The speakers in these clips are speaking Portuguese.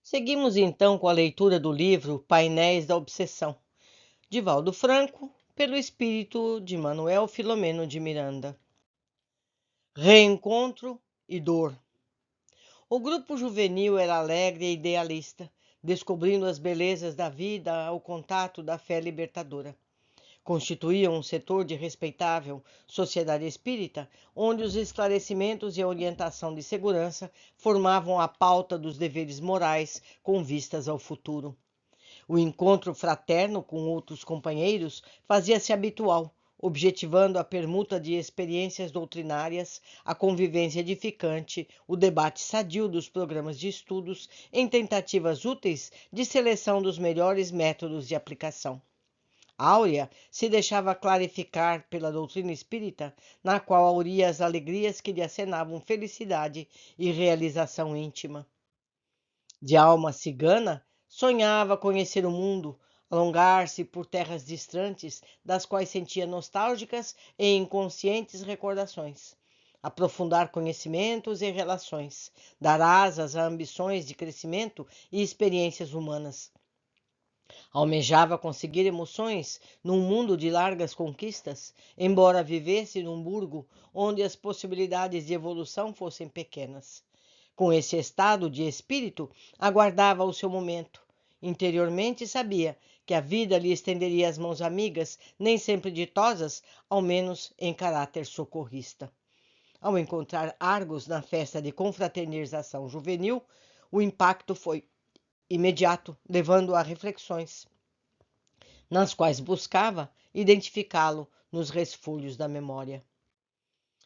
Seguimos então com a leitura do livro Painéis da Obsessão, de Valdo Franco, pelo espírito de Manuel Filomeno de Miranda. Reencontro e dor. O grupo juvenil era alegre e idealista, descobrindo as belezas da vida ao contato da fé libertadora. Constituíam um setor de respeitável sociedade espírita, onde os esclarecimentos e a orientação de segurança formavam a pauta dos deveres morais com vistas ao futuro. O encontro fraterno com outros companheiros fazia-se habitual, objetivando a permuta de experiências doutrinárias, a convivência edificante, o debate sadio dos programas de estudos em tentativas úteis de seleção dos melhores métodos de aplicação. Áurea se deixava clarificar pela doutrina espírita, na qual auria as alegrias que lhe acenavam felicidade e realização íntima. De alma cigana, sonhava conhecer o mundo, alongar-se por terras distantes, das quais sentia nostálgicas e inconscientes recordações, aprofundar conhecimentos e relações, dar asas a ambições de crescimento e experiências humanas. Almejava conseguir emoções num mundo de largas conquistas, embora vivesse num burgo onde as possibilidades de evolução fossem pequenas. Com esse estado de espírito, aguardava o seu momento. Interiormente sabia que a vida lhe estenderia as mãos amigas, nem sempre ditosas, ao menos em caráter socorrista. Ao encontrar Argos na festa de confraternização juvenil, o impacto foi imediato, levando a reflexões, nas quais buscava identificá-lo nos rascunhos da memória.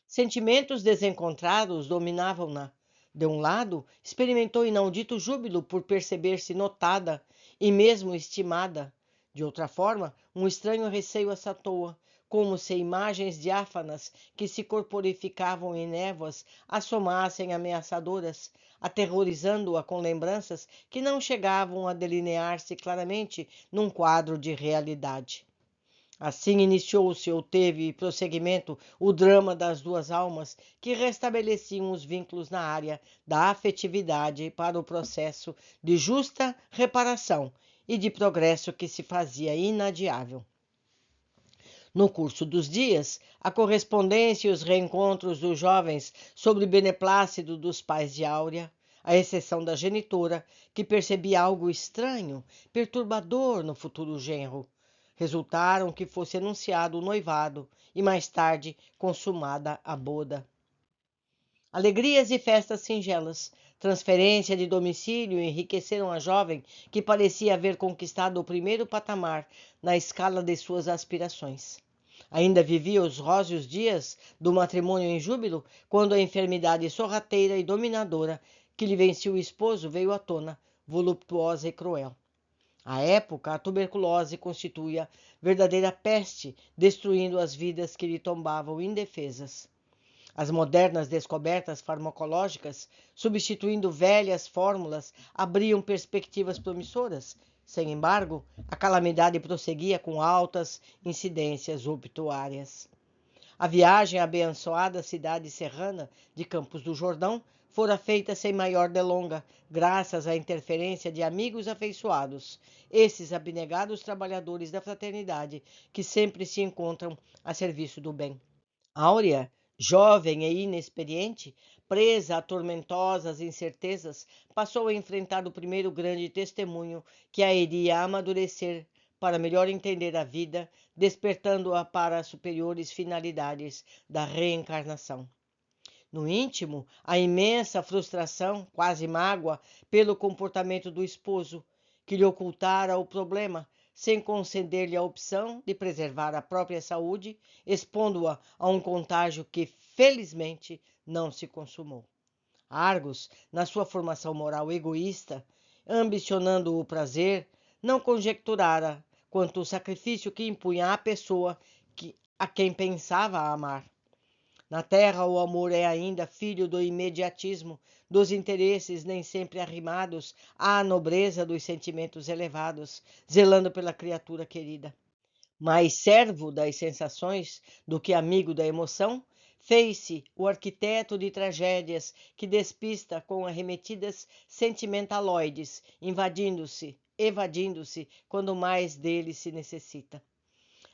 Sentimentos desencontrados dominavam-na. De um lado, experimentou inaudito júbilo por perceber-se notada e mesmo estimada. De outra forma, um estranho receio assaltou-a, como se imagens diáfanas que se corporificavam em névoas assomassem ameaçadoras, aterrorizando-a com lembranças que não chegavam a delinear-se claramente num quadro de realidade. Assim iniciou-se ou teve prosseguimento o drama das duas almas que restabeleciam os vínculos na área da afetividade para o processo de justa reparação e de progresso que se fazia inadiável. No curso dos dias, a correspondência e os reencontros dos jovens sob o beneplácito dos pais de Áurea, à exceção da genitora, que percebia algo estranho, perturbador no futuro genro, resultaram que fosse anunciado o noivado e mais tarde consumada a boda. Alegrias e festas singelas, transferência de domicílio enriqueceram a jovem que parecia haver conquistado o primeiro patamar na escala de suas aspirações. Ainda vivia os róseos dias do matrimônio em júbilo, quando a enfermidade sorrateira e dominadora que lhe vencia o esposo veio à tona, voluptuosa e cruel. À época, a tuberculose constituía verdadeira peste, destruindo as vidas que lhe tombavam indefesas. As modernas descobertas farmacológicas, substituindo velhas fórmulas, abriam perspectivas promissoras. Sem embargo, a calamidade prosseguia com altas incidências obituárias. A viagem à abençoada cidade serrana de Campos do Jordão fora feita sem maior delonga, graças à interferência de amigos afeiçoados, esses abnegados trabalhadores da fraternidade que sempre se encontram a serviço do bem. Áurea, jovem e inexperiente, presa a tormentosas incertezas, passou a enfrentar o primeiro grande testemunho que a iria amadurecer para melhor entender a vida, despertando-a para as superiores finalidades da reencarnação. No íntimo, a imensa frustração, quase mágoa, pelo comportamento do esposo, que lhe ocultara o problema, sem conceder-lhe a opção de preservar a própria saúde, expondo-a a um contágio que, felizmente, não se consumou. Argos, na sua formação moral egoísta, ambicionando o prazer, não conjecturara quanto o sacrifício que impunha à pessoa a quem pensava amar. Na terra, o amor é ainda filho do imediatismo, dos interesses nem sempre arrimados à nobreza dos sentimentos elevados, zelando pela criatura querida. Mais servo das sensações do que amigo da emoção, fez-se o arquiteto de tragédias que despista com arremetidas sentimentaloides, evadindo-se quando mais dele se necessita.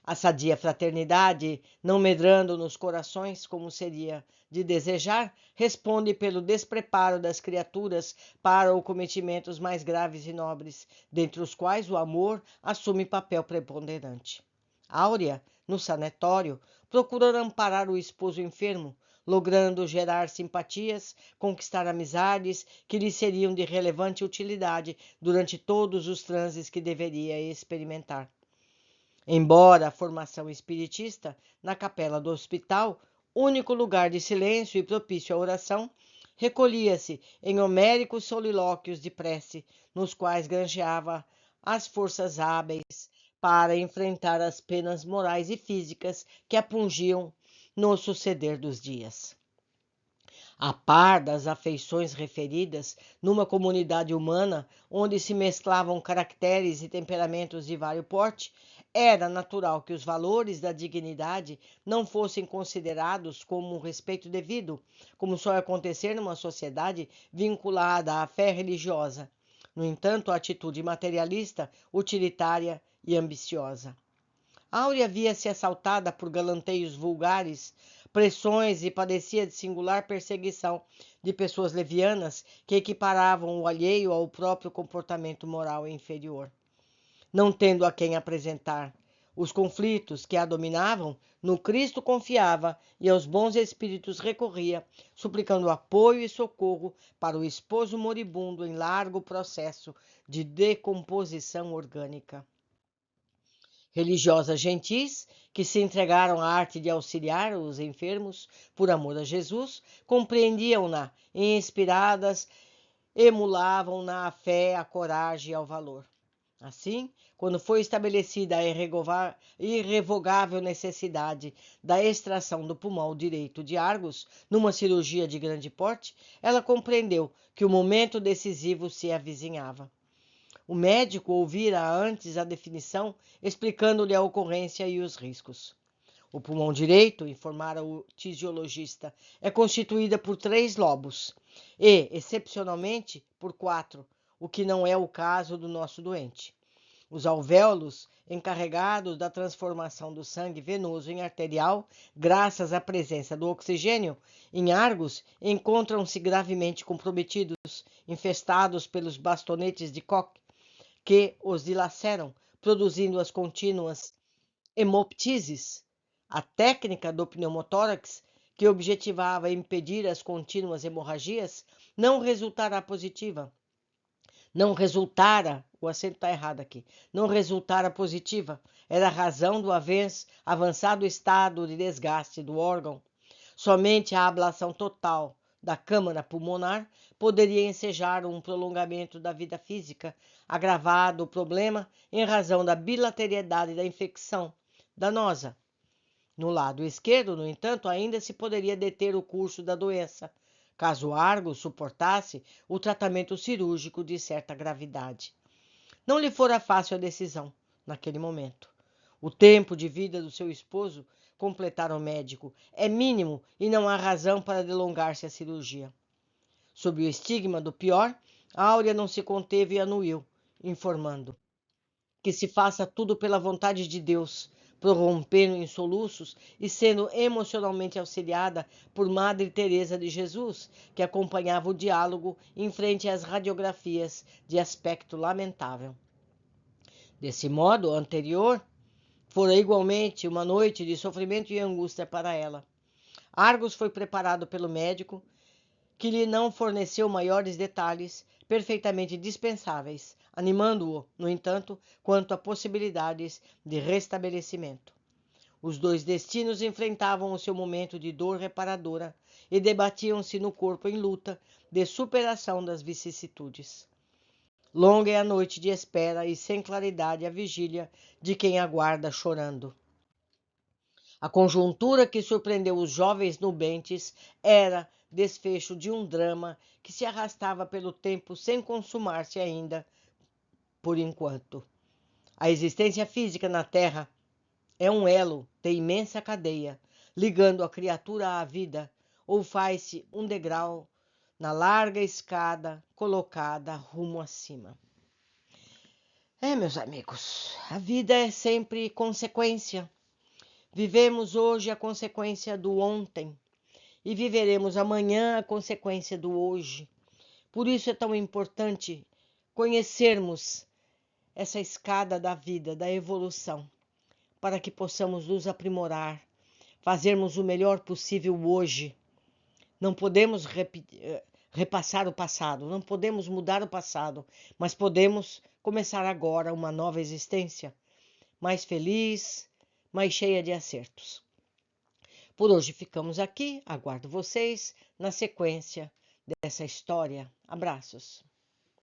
A sadia fraternidade, não medrando nos corações como seria de desejar, responde pelo despreparo das criaturas para os cometimentos mais graves e nobres, dentre os quais o amor assume papel preponderante. Áurea, no sanatório, procurou amparar o esposo enfermo, logrando gerar simpatias, conquistar amizades que lhe seriam de relevante utilidade durante todos os transes que deveria experimentar. Embora a formação espiritista, na capela do hospital, único lugar de silêncio e propício à oração, recolhia-se em homéricos solilóquios de prece, nos quais granjeava as forças hábeis para enfrentar as penas morais e físicas que a pungiam no suceder dos dias. A par das afeições referidas, numa comunidade humana onde se mesclavam caracteres e temperamentos de vário porte, era natural que os valores da dignidade não fossem considerados como um respeito devido, como só acontecer numa sociedade vinculada à fé religiosa. No entanto, a atitude materialista, utilitária e ambiciosa. Áurea via-se assaltada por galanteios vulgares, pressões e padecia de singular perseguição de pessoas levianas que equiparavam o alheio ao próprio comportamento moral inferior. Não tendo a quem apresentar os conflitos que a dominavam, no Cristo confiava e aos bons espíritos recorria, suplicando apoio e socorro para o esposo moribundo em largo processo de decomposição orgânica. Religiosas gentis, que se entregaram à arte de auxiliar os enfermos por amor a Jesus, compreendiam-na e, inspiradas, emulavam-na a fé, a coragem e ao valor. Assim, quando foi estabelecida a irrevogável necessidade da extração do pulmão direito de Argos, numa cirurgia de grande porte, ela compreendeu que o momento decisivo se avizinhava. O médico ouvira antes a definição, explicando-lhe a ocorrência e os riscos. O pulmão direito, informara o tisiologista, é constituída por 3 lobos e, excepcionalmente, por 4, o que não é o caso do nosso doente. Os alvéolos, encarregados da transformação do sangue venoso em arterial, graças à presença do oxigênio, em Argos, encontram-se gravemente comprometidos, infestados pelos bastonetes de Koch, que os dilaceram, produzindo as contínuas hemoptises. A técnica do pneumotórax, que objetivava impedir as contínuas hemorragias, não resultará positiva. Não resultara, o acento está errado aqui, não resultara positiva, era a razão do avançado estado de desgaste do órgão. Somente a ablação total da câmara pulmonar poderia ensejar um prolongamento da vida física, agravado o problema em razão da bilateralidade da infecção danosa. No lado esquerdo, no entanto, ainda se poderia deter o curso da doença, caso Argos suportasse o tratamento cirúrgico de certa gravidade. Não lhe fora fácil a decisão, naquele momento. O tempo de vida do seu esposo, completara o médico, é mínimo e não há razão para delongar-se a cirurgia. Sob o estigma do pior, Áurea não se conteve e anuiu, informando: que se faça tudo pela vontade de Deus, prorrompendo em soluços e sendo emocionalmente auxiliada por Madre Teresa de Jesus, que acompanhava o diálogo em frente às radiografias de aspecto lamentável. Desse modo, anterior, fora igualmente uma noite de sofrimento e angústia para ela. Argos foi preparado pelo médico, que lhe não forneceu maiores detalhes, perfeitamente dispensáveis, animando-o, no entanto, quanto a possibilidades de restabelecimento. Os 2 destinos enfrentavam o seu momento de dor reparadora e debatiam-se no corpo em luta de superação das vicissitudes. Longa é a noite de espera e sem claridade a vigília de quem aguarda chorando. A conjuntura que surpreendeu os jovens nubentes era desfecho de um drama que se arrastava pelo tempo sem consumar-se ainda, por enquanto. A existência física na Terra é um elo de imensa cadeia, ligando a criatura à vida, ou faz-se um degrau na larga escada colocada rumo acima. Meus amigos, a vida é sempre consequência. Vivemos hoje a consequência do ontem e viveremos amanhã a consequência do hoje. Por isso é tão importante conhecermos essa escada da vida, da evolução, para que possamos nos aprimorar, fazermos o melhor possível hoje. Não podemos repassar o passado, não podemos mudar o passado, mas podemos começar agora uma nova existência, mais feliz, mais cheia de acertos. Por hoje ficamos aqui, aguardo vocês na sequência dessa história. Abraços.